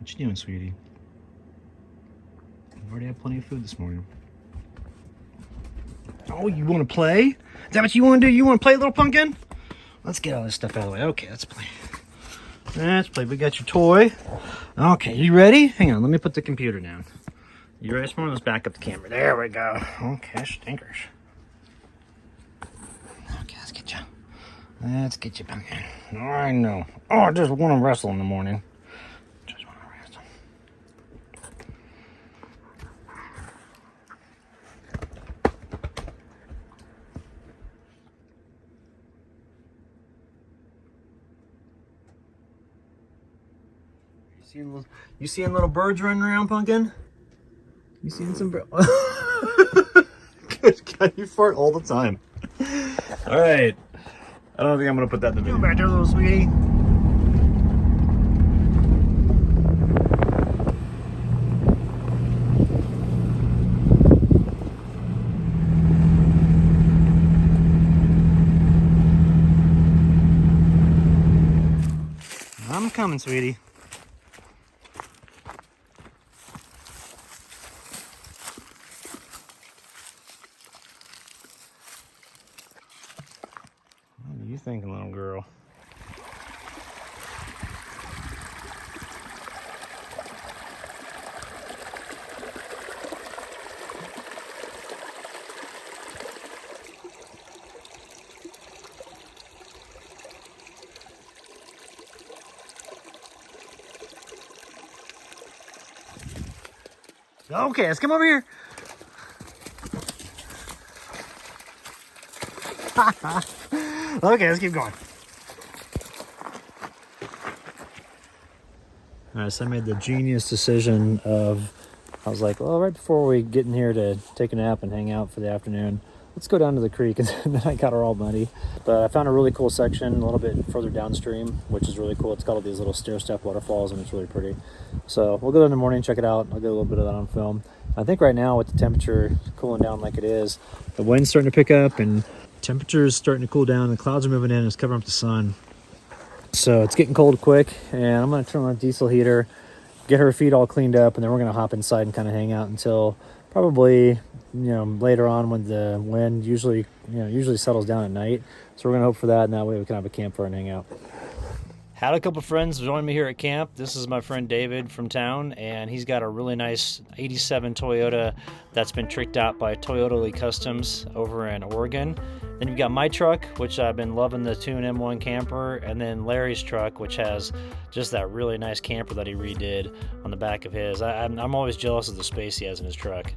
What you doing, sweetie? I've already had plenty of food this morning. Oh, you want to play? Is that what you want to do? You want to play, little pumpkin? Let's get all this stuff out of the way. Okay, let's play. Let's play. We got your toy. Okay, you ready? Hang on, let me put the computer down. You ready, Smart? Let's back up the camera. There we go. Okay, stinkers. Okay, let's get you. Let's get you pumpkin. I know. Oh, I just want to wrestle in the morning. Just want to wrestle. You seeing little birds running around, pumpkin? You seeing some birds? Good God, you fart all the time. All right. I don't think I'm gonna put that in the video. Go back there, little sweetie. I'm coming, sweetie. What are you thinking, little girl? Okay, let's come over here. Okay, let's keep going. All right, so I made the genius decision of, I was like, well, right before we get in here to take a nap and hang out for the afternoon, let's go down to the creek. And then I got her all muddy. But I found a really cool section a little bit further downstream, which is really cool. It's got all these little stair-step waterfalls, and it's really pretty. So we'll go in the morning, check it out. I'll get a little bit of that on film. I think right now with the temperature cooling down like it is, the wind's starting to pick up and temperature is starting to cool down. The clouds are moving in. It's covering up the sun. So it's getting cold quick, and I'm going to turn on a diesel heater, get her feet all cleaned up, and then we're going to hop inside and kind of hang out until probably, later on when the wind usually settles down at night. So we're going to hope for that, and that way we can have a campfire and hang out. Had a couple friends join me here at camp. This is my friend David from town, and he's got a really nice 87 Toyota that's been tricked out by Toyota Lee Customs over in Oregon. Then you've got my truck, which I've been loving, the Tune M1 camper, and then Larry's truck, which has just that really nice camper that he redid on the back of his. I'm always jealous of the space he has in his truck.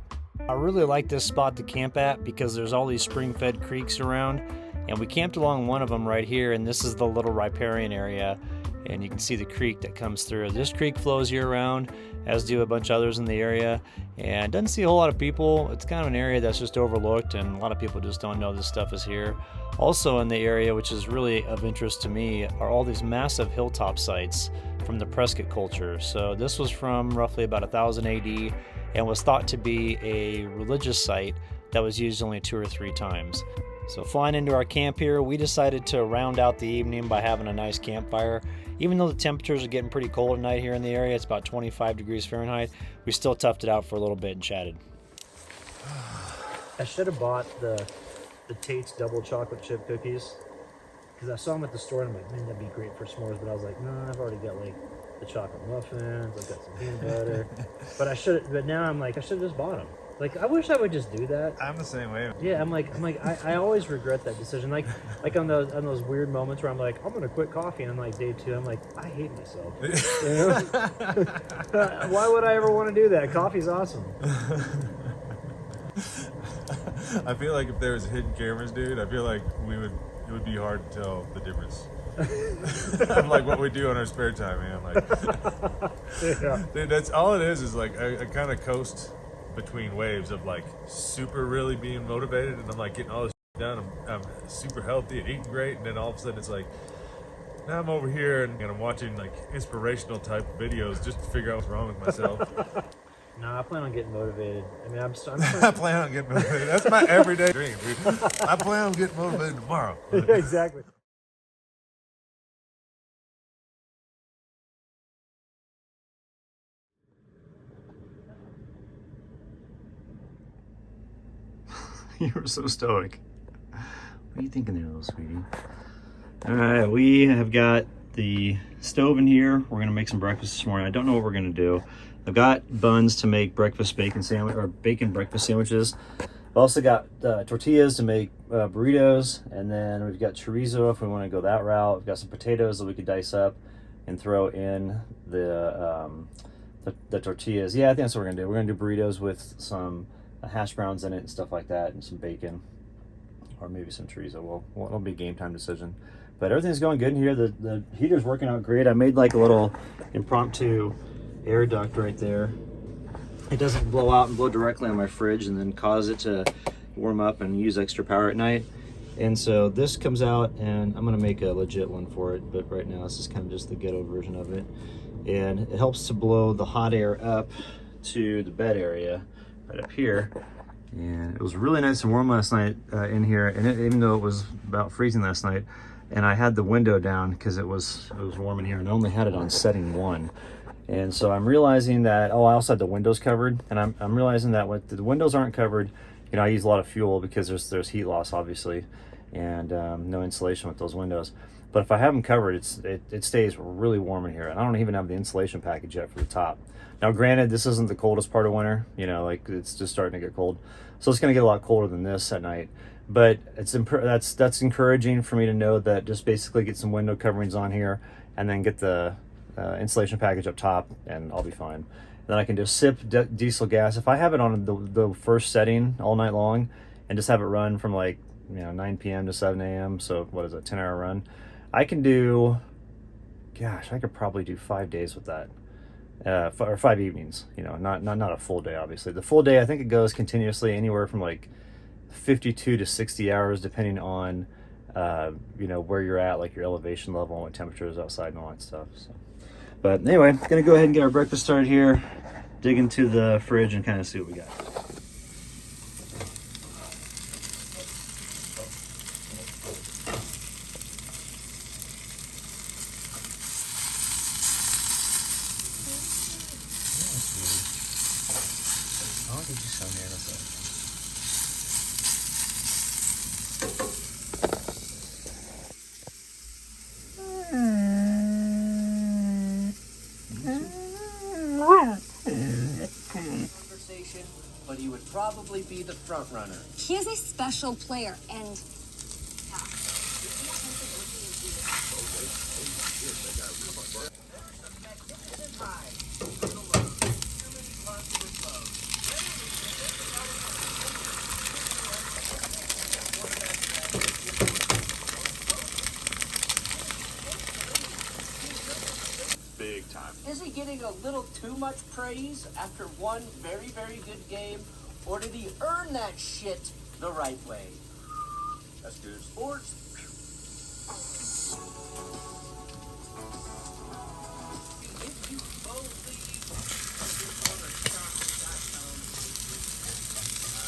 I really like this spot to camp at because there's all these spring-fed creeks around, and we camped along one of them right here, and this is the little riparian area, and you can see the creek that comes through. This creek flows year-round, as do a bunch of others in the area, and doesn't see a whole lot of people. It's kind of an area that's just overlooked, and a lot of people just don't know this stuff is here. Also in the area, which is really of interest to me, are all these massive hilltop sites from the Prescott culture. So this was from roughly about 1000 AD and was thought to be a religious site that was used only 2 or 3 times. So flying into our camp here, we decided to round out the evening by having a nice campfire. Even though the temperatures are getting pretty cold at night here in the area, it's about 25 degrees Fahrenheit, we still toughed it out for a little bit and chatted. I should have bought the Tate's double chocolate chip cookies, because I saw them at the store and I'm like, man, that'd be great for s'mores, but I was like, no, I've already got like the chocolate muffins, I've got some peanut butter. But now I'm like, I should have just bought them. Like, I wish I would just do that. I'm the same way. Yeah, I always regret that decision. Like on those weird moments where I'm like, I'm gonna quit coffee, and I'm like day 2, I'm like, I hate myself. You know? Why would I ever want to do that? Coffee's awesome. I feel like if there was hidden cameras, dude, I feel like it would be hard to tell the difference. I'm like what we do in our spare time, man. Like, Yeah. Dude, that's all it is like I kind of coast between waves of like super really being motivated, and I'm like getting all this done. I'm super healthy and eating great, and then all of a sudden it's like now I'm over here and I'm watching like inspirational type videos just to figure out what's wrong with myself. No, I plan on getting motivated. I mean, I plan on getting motivated. That's my everyday dream, dude. I plan on getting motivated tomorrow. Yeah, exactly. You were so stoic. What are you thinking there, little sweetie? All right, we have got the stove in here. We're gonna make some breakfast this morning. I don't know what we're gonna do. I've got buns to make breakfast bacon sandwich or bacon breakfast sandwiches. I've also got tortillas to make burritos, and then we've got chorizo if we want to go that route. We've got some potatoes that we could dice up and throw in the tortillas. Yeah, I think that's what we're gonna do. We're gonna do burritos with some hash browns in it and stuff like that, and some bacon, or maybe some chorizo. Well, it'll be a game time decision. But everything's going good in here. The heater's working out great. I made like a little impromptu air duct right there. It doesn't blow out and blow directly on my fridge and then cause it to warm up and use extra power at night. And so this comes out, and I'm gonna make a legit one for it, but right now this is kind of just the ghetto version of it. And it helps to blow the hot air up to the bed area right up here. And it was really nice and warm last night in here, and even though it was about freezing last night, and I had the window down because it was warm in here, and I only had it on setting 1. And so I'm realizing that, I also had the windows covered, and I'm realizing that when the windows aren't covered, you know, I use a lot of fuel because there's heat loss, obviously, and no insulation with those windows. But if I have them covered, it stays really warm in here, and I don't even have the insulation package yet for the top. Now, granted, this isn't the coldest part of winter, you know, like it's just starting to get cold, so it's going to get a lot colder than this at night. But that's encouraging for me to know that just basically get some window coverings on here, and then get the insulation package up top, and I'll be fine. Then I can just sip diesel gas. If I have it on the first setting all night long, and just have it run from like 9 p.m. to 7 a.m. So what is it, 10-hour run? I can do, gosh, I could probably do 5 days with that, or 5 evenings. You know, not a full day, obviously. The full day, I think it goes continuously anywhere from like 52 to 60 hours, depending on where you're at, like your elevation level and what temperature is outside and all that stuff. So, but anyway, gonna go ahead and get our breakfast started here, dig into the fridge and kind of see what we got. But he would probably be the front runner. He is a special player, and big time. Is he getting a little too much praise after one very, very good game? Or did he earn that shit the right way? That's good sports. If you believe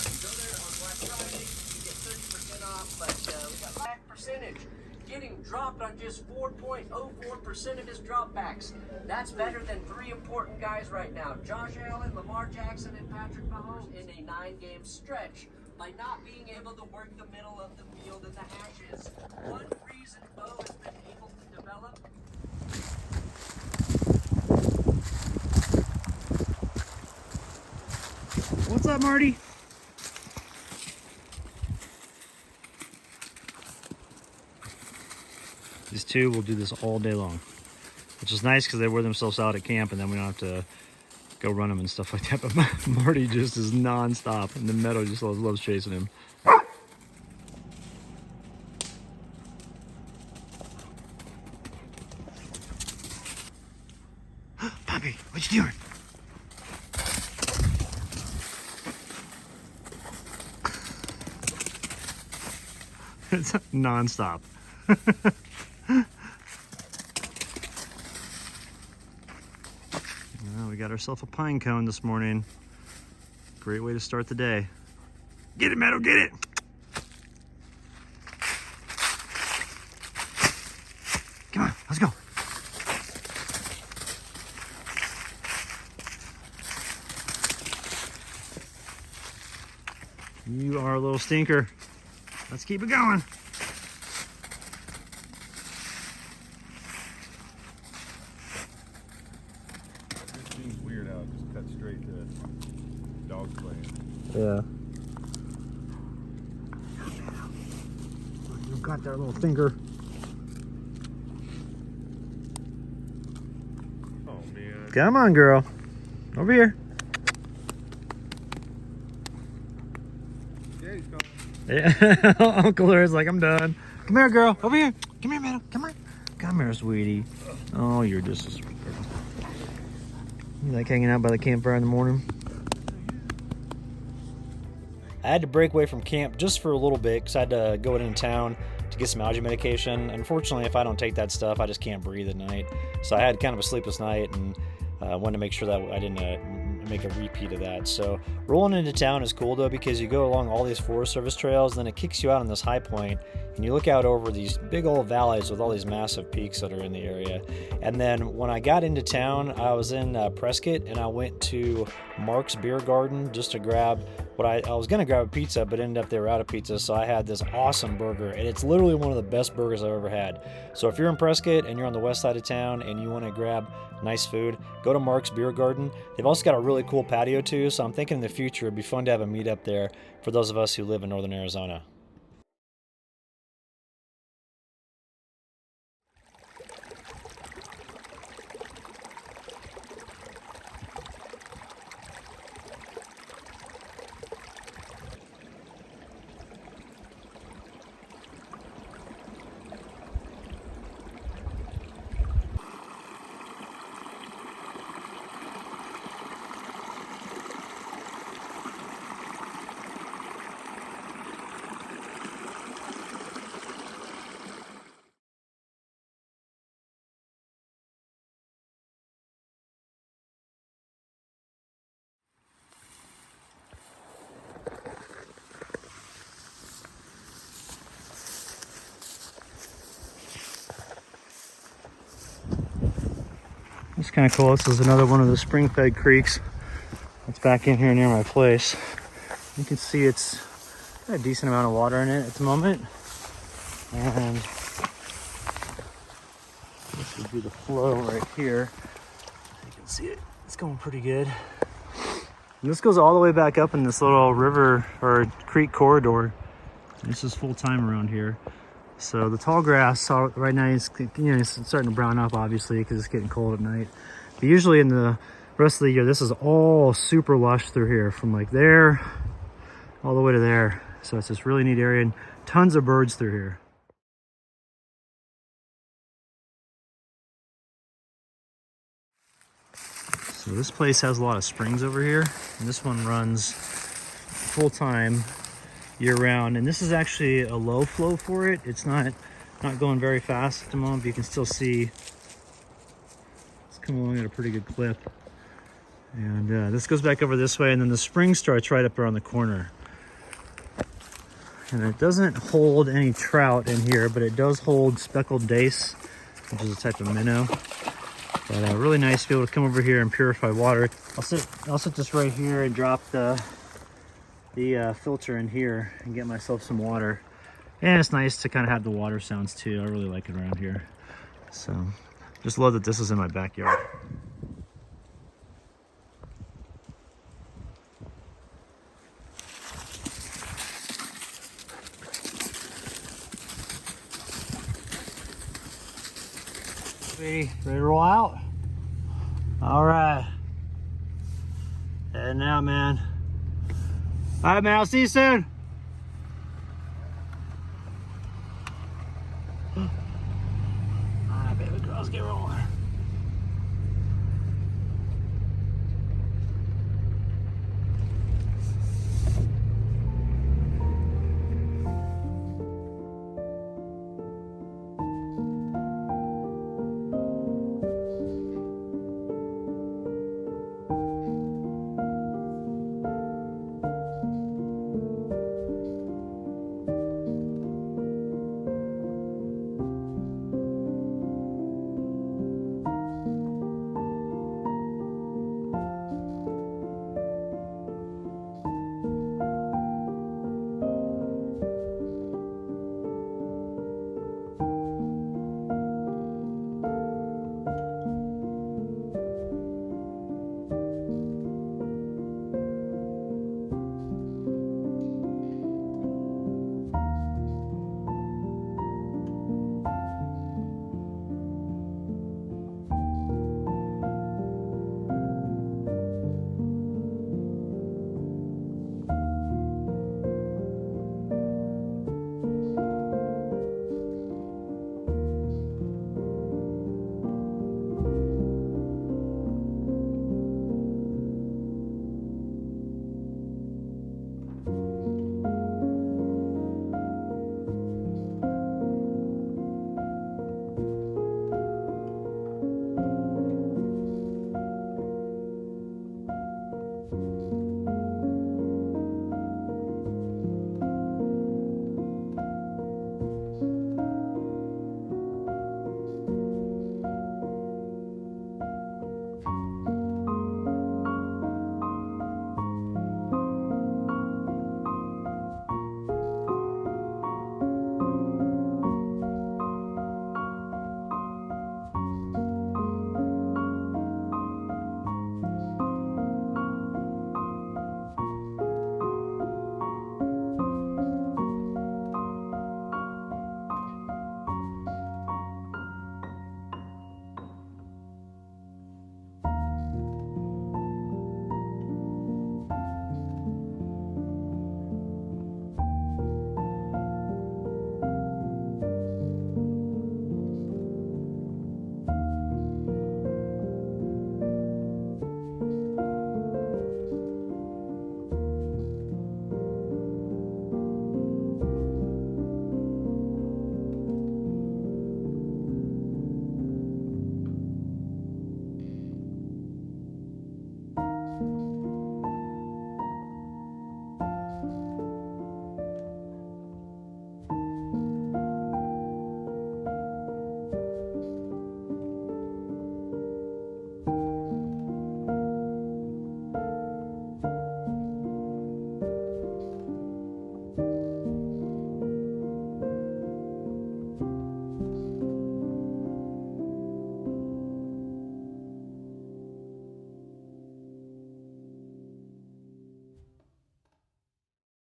you go there on Black Friday, you get 30% off, but we got back percentage. Getting dropped on just 4.04% of his dropbacks. That's better than 3 important guys right now: Josh Allen, Lamar Jackson, and Patrick Mahomes in a 9-game stretch by not being able to work the middle of the field and the hashes. One reason Bo has been able to develop. What's up, Marty? These two will do this all day long, which is nice because they wear themselves out at camp, and then we don't have to go run them and stuff like that. But Marty just is non-stop, and the Meadow just loves chasing him. Puppy, what you doing? It's non-stop. Well, we got ourselves a pine cone this morning. Great way to start the day. Get it, Meadow, get it! Come on, let's go. You our little stinker. Let's keep it going. This seems weird how it just cut straight to dogs playing. Yeah. You've got that little stinker. Oh man. Come on, girl. Over here. Yeah, he's coming. Yeah. Uncle Larry's like, I'm done. Come here, girl. Over here. Come here, Meadow. Come on. Come here, sweetie. Oh, you're just a sweet girl. You like hanging out by the campfire in the morning? I had to break away from camp just for a little bit because I had to go into town to get some allergy medication. Unfortunately, if I don't take that stuff, I just can't breathe at night. So I had kind of a sleepless night and wanted to make sure that I didn't make a repeat of that. So rolling into town is cool though, because you go along all these Forest Service trails, then it kicks you out on this high point and you look out over these big old valleys with all these massive peaks that are in the area. And then when I got into town, I was in Prescott and I went to Mark's Beer Garden just to grab what I was going to grab a pizza, but ended up they were out of pizza. So I had this awesome burger and it's literally one of the best burgers I've ever had. So if you're in Prescott and you're on the west side of town and you want to grab nice food, go to Mark's Beer Garden. They've also got a really cool patio too. So I'm thinking in the future it'd be fun to have a meetup there for those of us who live in northern Arizona. It's kind of cool. This is another one of the spring-fed creeks that's back in here near my place. You can see it's got a decent amount of water in it at the moment. And this would be the flow right here. You can see it. It's going pretty good. And this goes all the way back up in this little river or creek corridor. This is full time around here. So the tall grass right now is, it's starting to brown up obviously because it's getting cold at night. But usually in the rest of the year, this is all super lush through here from like there all the way to there. So it's this really neat area and tons of birds through here. So this place has a lot of springs over here, and this one runs full time year round. And this is actually a low flow for it. It's not going very fast at the moment, but you can still see it's coming along at a pretty good clip. And this goes back over this way, and then the spring starts right up around the corner. And it doesn't hold any trout in here, but it does hold speckled dace, which is a type of minnow. But really nice to be able to come over here and purify water. I'll sit this right here and drop the filter in here and get myself some water. And it's nice to kind of have the water sounds too. I really like it around here. So just love that this is in my backyard. Ready to roll out? All right. Heading out, man. All right, man, I'll see you soon. All right, baby girls, get rolling.